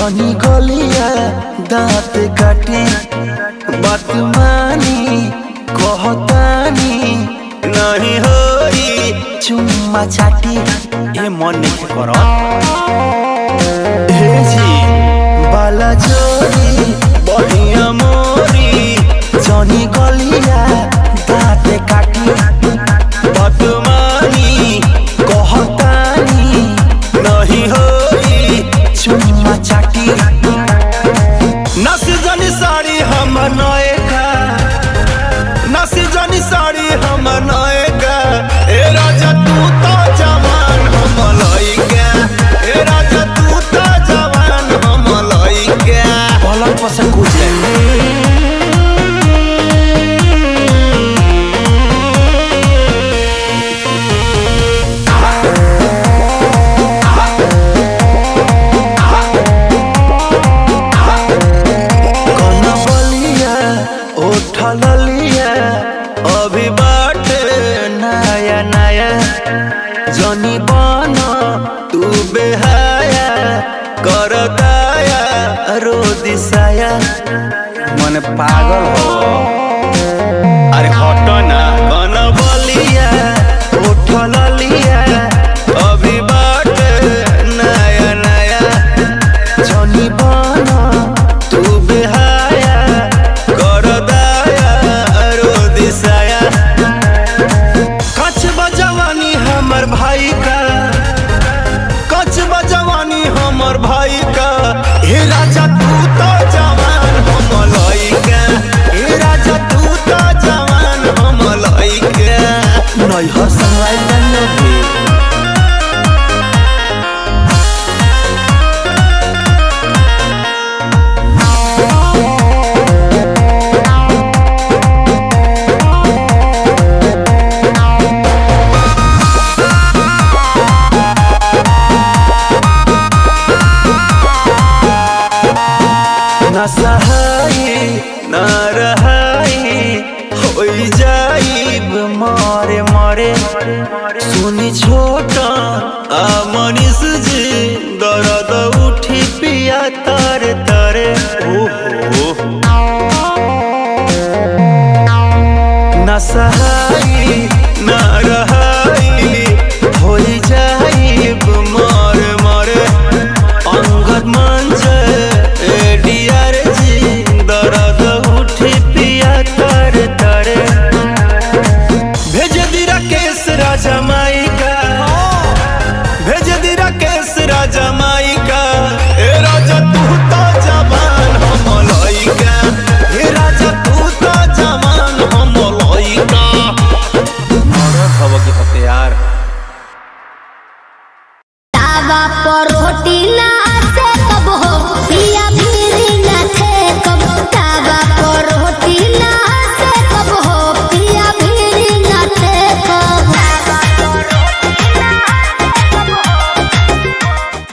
जनी गलिया दांत काटी बात मानी कहतानी नहीं होई चुम्मा चाटी ए मन नहीं करो हे जी बाला जोरी बढ़िया मोरी जनी गलिया दांत काटी बात मानी कहतानी नहीं होई चुम्मा चाटी नस जनी साड़ी हम नएका नस जनी साड़ी हम नएका ए राजा तू तो जवान हम लइका ए राजा तू तो जवान हम लइका पलंग पर से कूद ललिया अभी बाटे नया नया जनी बना तू बेहाया कर दाया रो दिसाया मन पागल हो अरे हटो ना कन बलिया उठ ललिया अभी बाटे नया नया जनी बना तू बेहाया कर कच बजवानी हमर भाई का कच बजवानी हमर भाई का हे राजा तू तो जवान हम लइका हे राजा तू तो जवान हम लइका नहीं हर संगवाई नहीं ना सहाई ना रहाई होई जाइब मारे मारे सुनी छोटा आ मनीष जी दर्द उठी पिया तारे तारे ओहो ना सहाई